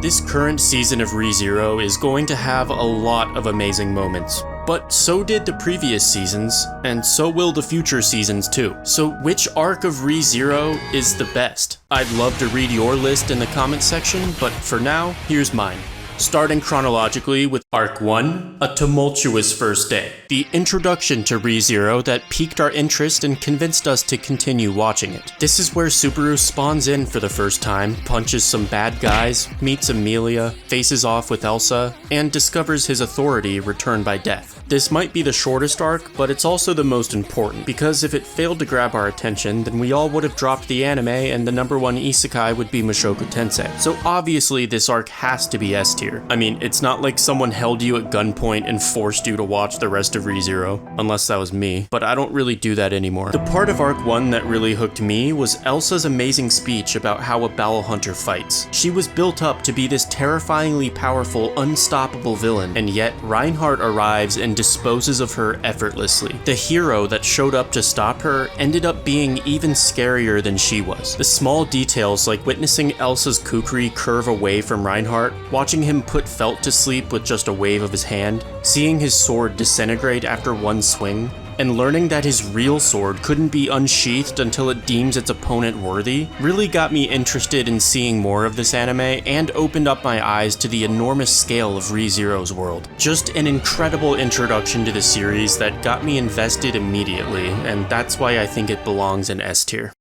This current season of ReZero is going to have a lot of amazing moments. But so did the previous seasons, and so will the future seasons too. So which arc of ReZero is the best? I'd love to read your list in the comments section, but for now, here's mine. Starting chronologically with Arc 1, A Tumultuous First Day. The introduction to ReZero that piqued our interest and convinced us to continue watching it. This is where Subaru spawns in for the first time, punches some bad guys, meets Amelia, faces off with Elsa, and discovers his authority returned by death. This might be the shortest arc, but it's also the most important, because if it failed to grab our attention, then we all would have dropped the anime and the #1 isekai would be Mushoku Tensei. So obviously this arc has to be S tier. I mean, it's not like someone held you at gunpoint and forced you to watch the rest of ReZero, unless that was me, but I don't really do that anymore. The part of Arc 1 that really hooked me was Elsa's amazing speech about how a Battle Hunter fights. She was built up to be this terrifyingly powerful, unstoppable villain, and yet Reinhardt arrives and disposes of her effortlessly. The hero that showed up to stop her ended up being even scarier than she was. The small details like witnessing Elsa's kukri curve away from Reinhardt, watching him put Felt to sleep with just a wave of his hand, seeing his sword disintegrate after one swing, and learning that his real sword couldn't be unsheathed until it deems its opponent worthy, really got me interested in seeing more of this anime and opened up my eyes to the enormous scale of ReZero's world. Just an incredible introduction to the series that got me invested immediately, and that's why I think it belongs in S tier.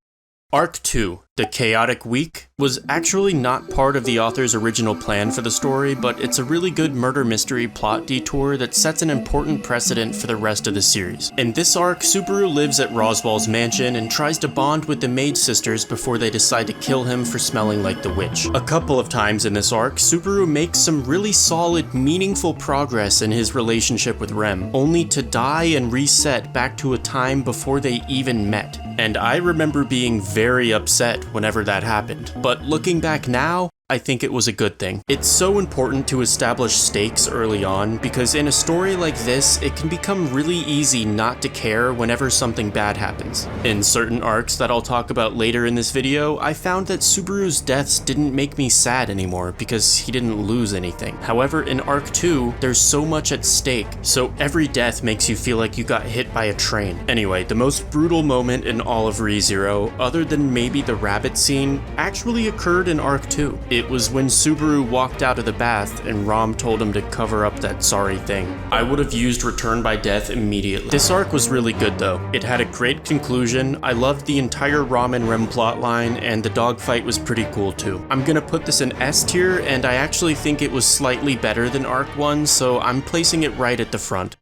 Arc 2, The Chaotic Week, was actually not part of the author's original plan for the story, but it's a really good murder mystery plot detour that sets an important precedent for the rest of the series. In this arc, Subaru lives at Roswell's mansion and tries to bond with the maid sisters before they decide to kill him for smelling like the witch. A couple of times in this arc, Subaru makes some really solid, meaningful progress in his relationship with Rem, only to die and reset back to a time before they even met. And I remember being very upset whenever that happened. But looking back now, I think it was a good thing. It's so important to establish stakes early on, because in a story like this, it can become really easy not to care whenever something bad happens. In certain arcs that I'll talk about later in this video, I found that Subaru's deaths didn't make me sad anymore because he didn't lose anything. However, in Arc 2, there's so much at stake, so every death makes you feel like you got hit by a train. Anyway, the most brutal moment in all of ReZero, other than maybe the rabbit scene, actually occurred in Arc 2. It was when Subaru walked out of the bath and Rom told him to cover up that sorry thing. I would have used Return by Death immediately. This arc was really good though. It had a great conclusion, I loved the entire Rom and Rem plotline, and the dogfight was pretty cool too. I'm gonna put this in S tier, and I actually think it was slightly better than Arc 1, so I'm placing it right at the front.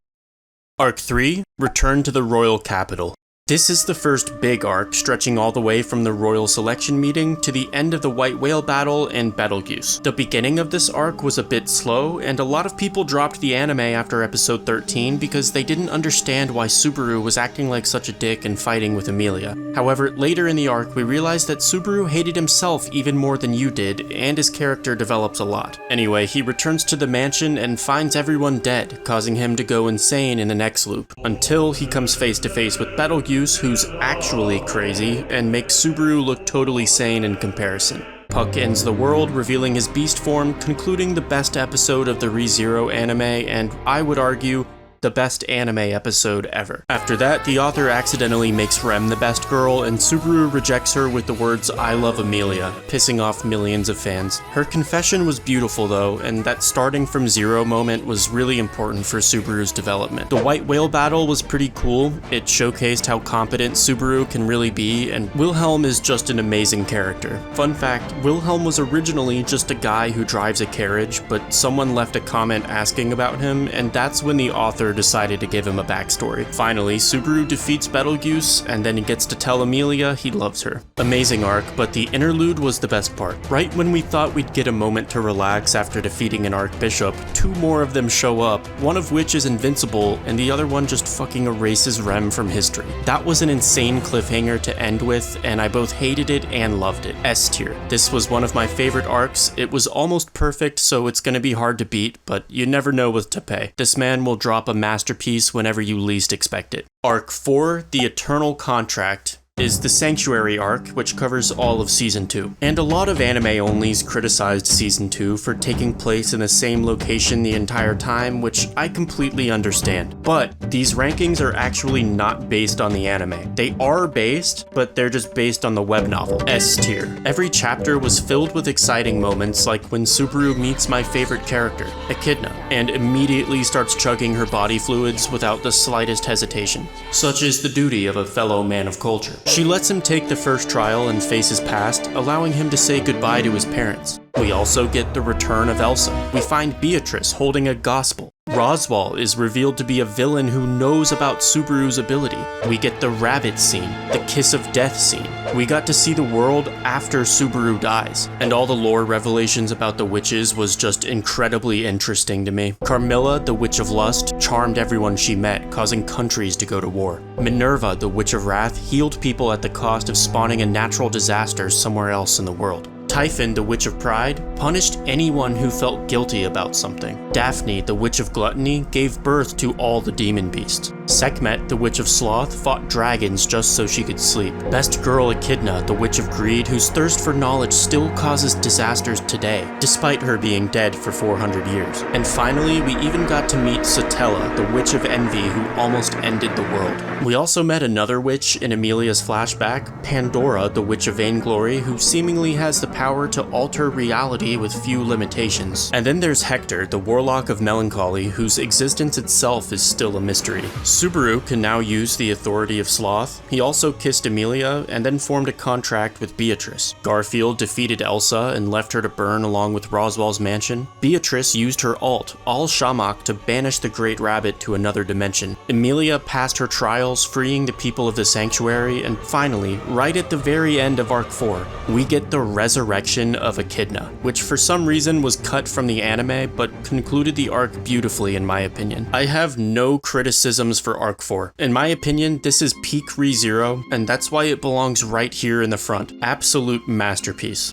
Arc 3, Return to the Royal Capital. This is the first big arc, stretching all the way from the royal selection meeting to the end of the White Whale battle and Betelgeuse. The beginning of this arc was a bit slow, and a lot of people dropped the anime after episode 13 because they didn't understand why Subaru was acting like such a dick and fighting with Amelia. However, later in the arc, we realized that Subaru hated himself even more than you did, and his character develops a lot. Anyway, he returns to the mansion and finds everyone dead, causing him to go insane in the next loop, until he comes face to face with Betelgeuse, who's actually crazy, and makes Subaru look totally sane in comparison. Puck ends the world, revealing his beast form, concluding the best episode of the ReZero anime, and I would argue, the best anime episode ever. After that, the author accidentally makes Rem the best girl, and Subaru rejects her with the words, "I love Amelia," pissing off millions of fans. Her confession was beautiful though, and that starting from zero moment was really important for Subaru's development. The White Whale battle was pretty cool. It showcased how competent Subaru can really be, and Wilhelm is just an amazing character. Fun fact, Wilhelm was originally just a guy who drives a carriage, but someone left a comment asking about him, and that's when the author decided to give him a backstory. Finally, Subaru defeats Betelgeuse, and then he gets to tell Amelia he loves her. Amazing arc, but the interlude was the best part. Right when we thought we'd get a moment to relax after defeating an Archbishop, two more of them show up, one of which is invincible, and the other one just fucking erases Rem from history. That was an insane cliffhanger to end with, and I both hated it and loved it. S tier. This was one of my favorite arcs. It was almost perfect, so it's gonna be hard to beat, but you never know with Teppei. This man will drop a masterpiece whenever you least expect it. Arc 4, The Eternal Contract, is the Sanctuary arc, which covers all of Season 2. And a lot of anime-onlys criticized Season 2 for taking place in the same location the entire time, which I completely understand. But these rankings are actually not based on the anime. They are based, but they're just based on the web novel, S tier. Every chapter was filled with exciting moments, like when Subaru meets my favorite character, Echidnut, and immediately starts chugging her body fluids without the slightest hesitation. Such is the duty of a fellow man of culture. She lets him take the first trial and face his past, allowing him to say goodbye to his parents. We also get the return of Elsa. We find Beatrice holding a gospel. Roswaal is revealed to be a villain who knows about Subaru's ability. We get the rabbit scene, the kiss of death scene. We got to see the world after Subaru dies. And all the lore revelations about the witches was just incredibly interesting to me. Carmilla, the Witch of Lust, charmed everyone she met, causing countries to go to war. Minerva, the Witch of Wrath, healed people at the cost of spawning a natural disaster somewhere else in the world. Typhon, the Witch of Pride, punished anyone who felt guilty about something. Daphne, the Witch of Gluttony, gave birth to all the demon beasts. Sekhmet, the Witch of Sloth, fought dragons just so she could sleep. Best girl Echidna, the Witch of Greed, whose thirst for knowledge still causes disasters today, despite her being dead for 400 years. And finally, we even got to meet Satella, the Witch of Envy, who almost ended the world. We also met another witch in Emilia's flashback, Pandora, the Witch of Vainglory, who seemingly has the power to alter reality with few limitations. And then there's Hector, the Warlock of Melancholy, whose existence itself is still a mystery. Subaru can now use the authority of Sloth. He also kissed Emilia and then formed a contract with Beatrice. Garfield defeated Elsa and left her to burn along with Roswaal's mansion. Beatrice used her ult, Al Shamak, to banish the Great Rabbit to another dimension. Emilia passed her trials, freeing the people of the Sanctuary, and finally, right at the very end of Arc 4, we get the resurrection of Echidna, which for some reason was cut from the anime, but concluded the arc beautifully in my opinion. I have no criticisms for Arc 4. In my opinion, this is peak ReZero, and that's why it belongs right here in the front. Absolute masterpiece.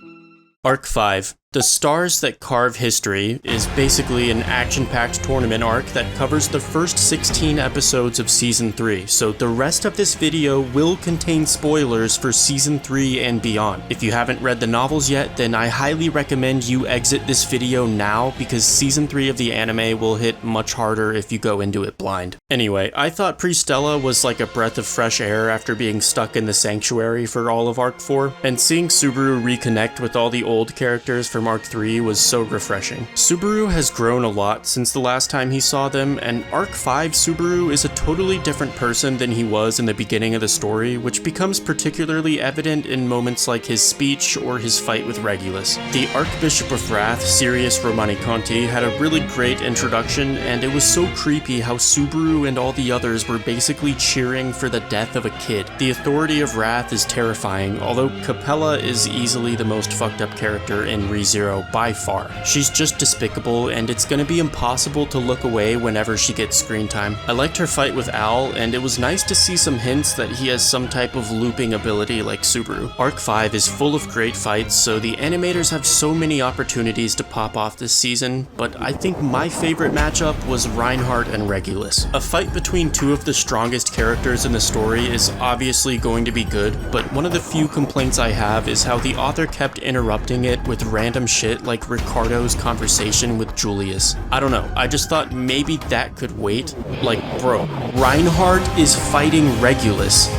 Arc 5. The Stars That Carve History is basically an action-packed tournament arc that covers the first 16 episodes of Season 3, so the rest of this video will contain spoilers for Season 3 and beyond. If you haven't read the novels yet, then I highly recommend you exit this video now, because Season 3 of the anime will hit much harder if you go into it blind. Anyway, I thought Pristella was like a breath of fresh air after being stuck in the Sanctuary for all of Arc 4, and seeing Subaru reconnect with all the old characters from Arc 3 was so refreshing. Subaru has grown a lot since the last time he saw them, and Arc 5 Subaru is a totally different person than he was in the beginning of the story, which becomes particularly evident in moments like his speech or his fight with Regulus. The Archbishop of Wrath, Sirius Romaniconti, had a really great introduction, and it was so creepy how Subaru and all the others were basically cheering for the death of a kid. The Authority of Wrath is terrifying, although Capella is easily the most fucked up character in ReZero by far. She's just despicable, and it's gonna be impossible to look away whenever she gets screen time. I liked her fight with Al, and it was nice to see some hints that he has some type of looping ability like Subaru. Arc 5 is full of great fights, so the animators have so many opportunities to pop off this season, but I think my favorite matchup was Reinhardt and Regulus. A fight between two of the strongest characters in the story is obviously going to be good, but one of the few complaints I have is how the author kept interrupting it with random shit like Ricardo's conversation with Julius. I don't know, I just thought maybe that could wait. Like, bro, Reinhardt is fighting Regulus.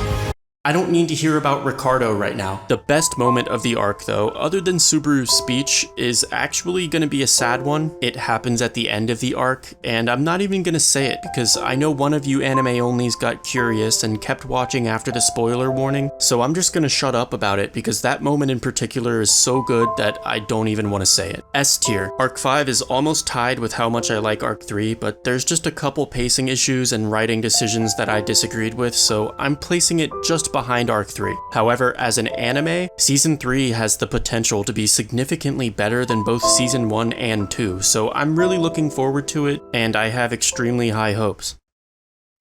I don't need to hear about Ricardo right now. The best moment of the arc though, other than Subaru's speech, is actually gonna be a sad one. It happens at the end of the arc, and I'm not even gonna say it because I know one of you anime-onlys got curious and kept watching after the spoiler warning, so I'm just gonna shut up about it because that moment in particular is so good that I don't even want to say it. S tier. Arc 5 is almost tied with how much I like Arc 3, but there's just a couple pacing issues and writing decisions that I disagreed with, so I'm placing it just behind Arc 3. However, as an anime, Season 3 has the potential to be significantly better than both Season 1 and 2, so I'm really looking forward to it, and I have extremely high hopes.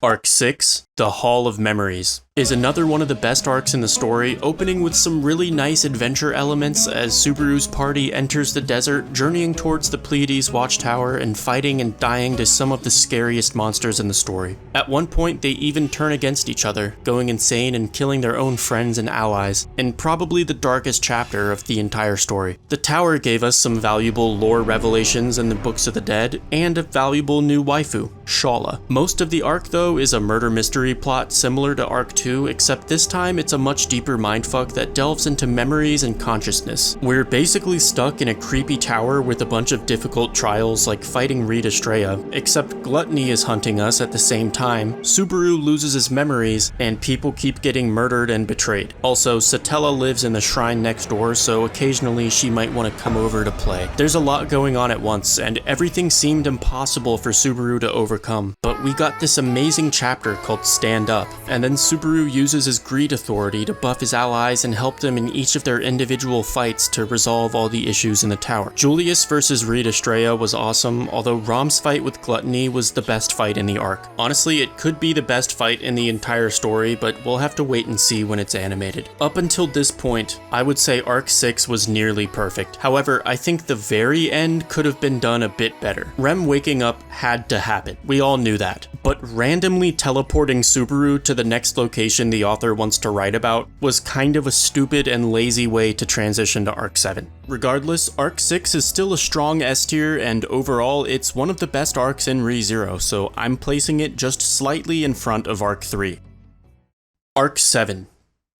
Arc 6. The Hall of Memories is another one of the best arcs in the story, opening with some really nice adventure elements as Subaru's party enters the desert, journeying towards the Pleiades watchtower and fighting and dying to some of the scariest monsters in the story. At one point, they even turn against each other, going insane and killing their own friends and allies, in probably the darkest chapter of the entire story. The tower gave us some valuable lore revelations in the Books of the Dead, and a valuable new waifu, Shala. Most of the arc, though, is a murder mystery plot similar to Arc 2, except this time it's a much deeper mindfuck that delves into memories and consciousness. We're basically stuck in a creepy tower with a bunch of difficult trials like fighting Reed Estrella, except Gluttony is hunting us at the same time, Subaru loses his memories, and people keep getting murdered and betrayed. Also, Satella lives in the shrine next door, so occasionally she might want to come over to play. There's a lot going on at once, and everything seemed impossible for Subaru to overcome. But we got this amazing chapter called Stand Up, and then Subaru uses his greed authority to buff his allies and help them in each of their individual fights to resolve all the issues in the tower. Julius versus Reed Estrella was awesome, although Rom's fight with Gluttony was the best fight in the arc. Honestly, it could be the best fight in the entire story, but we'll have to wait and see when it's animated. Up until this point, I would say Arc 6 was nearly perfect. However, I think the very end could have been done a bit better. Rem waking up had to happen. We all knew that. But randomly teleporting Subaru to the next location the author wants to write about was kind of a stupid and lazy way to transition to Arc 7. Regardless, Arc 6 is still a strong S tier, and overall it's one of the best arcs in ReZero, so I'm placing it just slightly in front of Arc 3. Arc 7.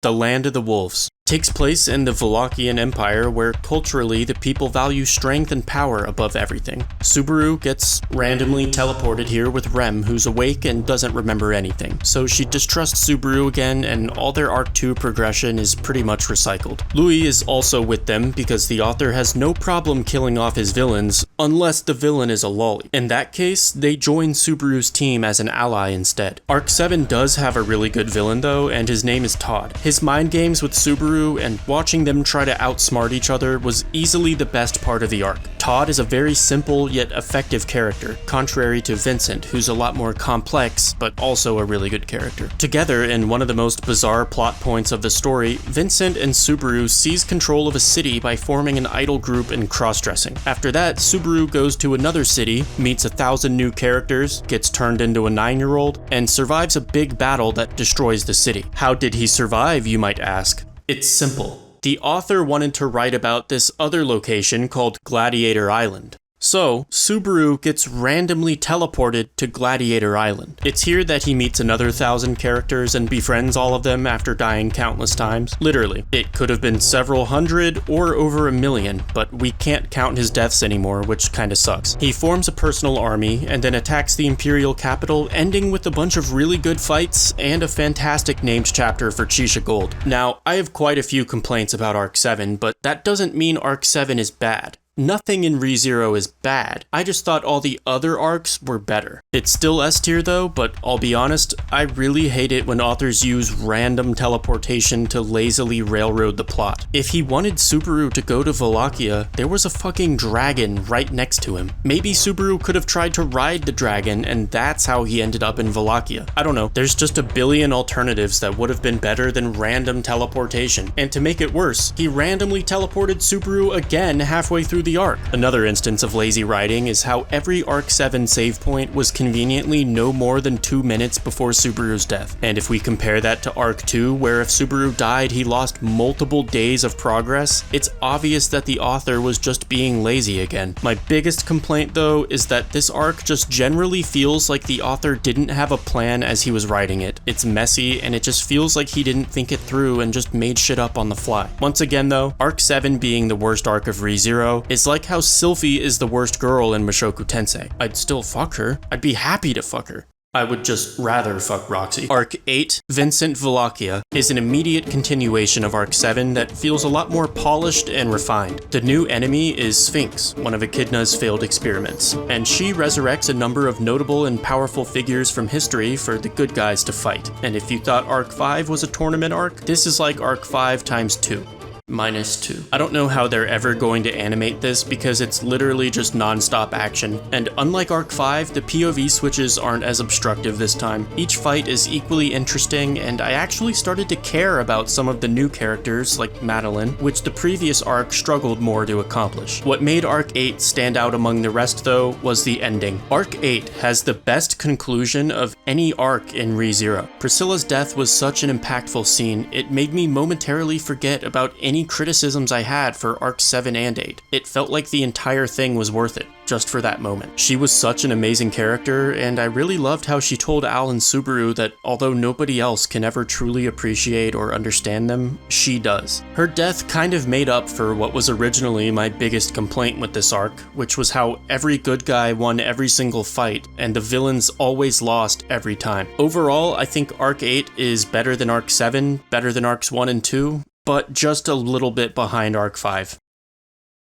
The Land of the Wolves takes place in the Wallachian Empire, where culturally the people value strength and power above everything. Subaru gets randomly teleported here with Rem, who's awake and doesn't remember anything, so she distrusts Subaru again, and all their Arc 2 progression is pretty much recycled. Louis is also with them because the author has no problem killing off his villains, unless the villain is a lolly. In that case, they join Subaru's team as an ally instead. Arc 7 does have a really good villain though, and his name is Todd. His mind games with Subaru and watching them try to outsmart each other was easily the best part of the arc. Todd is a very simple yet effective character, contrary to Vincent, who's a lot more complex, but also a really good character. Together, in one of the most bizarre plot points of the story, Vincent and Subaru seize control of a city by forming an idol group and cross-dressing. After that, Subaru goes to another city, meets 1,000 new characters, gets turned into a 9-year-old, and survives a big battle that destroys the city. How did he survive, you might ask? It's simple. The author wanted to write about this other location called Gladiator Island. So, Subaru gets randomly teleported to Gladiator Island. It's here that he meets another 1,000 characters and befriends all of them after dying countless times. Literally. It could have been several hundred or over 1 million, but we can't count his deaths anymore, which kinda sucks. He forms a personal army and then attacks the Imperial capital, ending with a bunch of really good fights and a fantastic named chapter for Chisha Gold. Now, I have quite a few complaints about Arc 7, but that doesn't mean Arc 7 is bad. Nothing in ReZero is bad, I just thought all the other arcs were better. It's still S tier though, but I'll be honest, I really hate it when authors use random teleportation to lazily railroad the plot. If he wanted Subaru to go to Wallachia, there was a fucking dragon right next to him. Maybe Subaru could have tried to ride the dragon, and that's how he ended up in Wallachia. I don't know, there's just a billion alternatives that would have been better than random teleportation. And to make it worse, he randomly teleported Subaru again halfway through the arc. Another instance of lazy writing is how every Arc 7 save point was conveniently no more than 2 minutes before Subaru's death. And if we compare that to Arc 2, where if Subaru died he lost multiple days of progress, it's obvious that the author was just being lazy again. My biggest complaint though is that this arc just generally feels like the author didn't have a plan as he was writing it. It's messy and it just feels like he didn't think it through and just made shit up on the fly. Once again though, Arc 7 being the worst arc of ReZero is like how Sylphie is the worst girl in Mushoku Tensei. I'd still fuck her. I'd be happy to fuck her. I would just rather fuck Roxy. Arc 8, Vincent Vollachia, is an immediate continuation of Arc 7 that feels a lot more polished and refined. The new enemy is Sphinx, one of Echidna's failed experiments, and she resurrects a number of notable and powerful figures from history for the good guys to fight. And if you thought Arc 5 was a tournament arc, this is like Arc 5 times 2. -2. I don't know how they're ever going to animate this because it's literally just non-stop action, and unlike Arc 5, the POV switches aren't as obstructive this time. Each fight is equally interesting, and I actually started to care about some of the new characters, like Madeline, which the previous arc struggled more to accomplish. What made Arc 8 stand out among the rest though was the ending. Arc 8 has the best conclusion of any arc in ReZero. Priscilla's death was such an impactful scene, it made me momentarily forget about any criticisms I had for Arc 7 and 8. It felt like the entire thing was worth it, just for that moment. She was such an amazing character, and I really loved how she told Al and Subaru that although nobody else can ever truly appreciate or understand them, she does. Her death kind of made up for what was originally my biggest complaint with this arc, which was how every good guy won every single fight, and the villains always lost every time. Overall, I think Arc 8 is better than Arc 7, better than Arcs 1 and 2, but just a little bit behind Arc 5.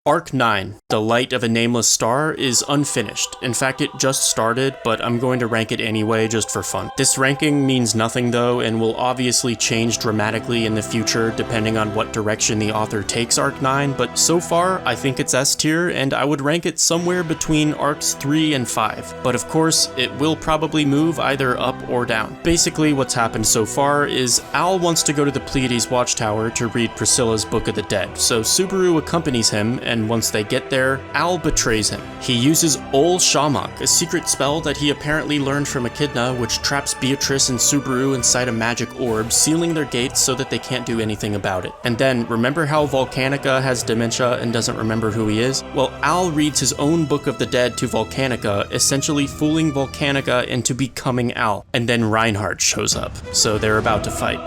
Arc 9, The Light of a Nameless Star, is unfinished. In fact, it just started, but I'm going to rank it anyway just for fun. This ranking means nothing though, and will obviously change dramatically in the future depending on what direction the author takes Arc 9, but so far, I think it's S tier, and I would rank it somewhere between Arcs 3 and 5. But of course, it will probably move either up or down. Basically, what's happened so far is Al wants to go to the Pleiades Watchtower to read Priscilla's Book of the Dead, so Subaru accompanies him, and once they get there, Al betrays him. He uses Ol Shamak, a secret spell that he apparently learned from Echidna, which traps Beatrice and Subaru inside a magic orb, sealing their gates so that they can't do anything about it. And then, remember how Volcanica has dementia and doesn't remember who he is? Well, Al reads his own Book of the Dead to Volcanica, essentially fooling Volcanica into becoming Al. And then Reinhardt shows up, so they're about to fight.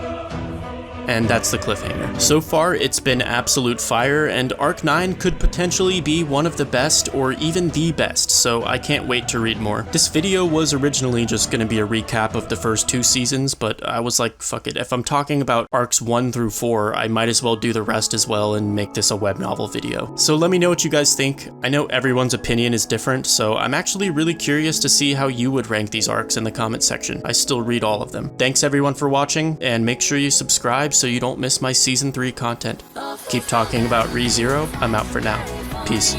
And that's the cliffhanger. So far, it's been absolute fire, and Arc 9 could potentially be one of the best, or even the best, so I can't wait to read more. This video was originally just gonna be a recap of the first 2 seasons, but I was like, fuck it, if I'm talking about Arcs 1 through 4, I might as well do the rest as well and make this a web novel video. So let me know what you guys think. I know everyone's opinion is different, so I'm actually really curious to see how you would rank these arcs in the comment section. I still read all of them. Thanks everyone for watching, and make sure you subscribe so you don't miss my Season 3 content. Keep talking about ReZero. I'm out for now. Peace.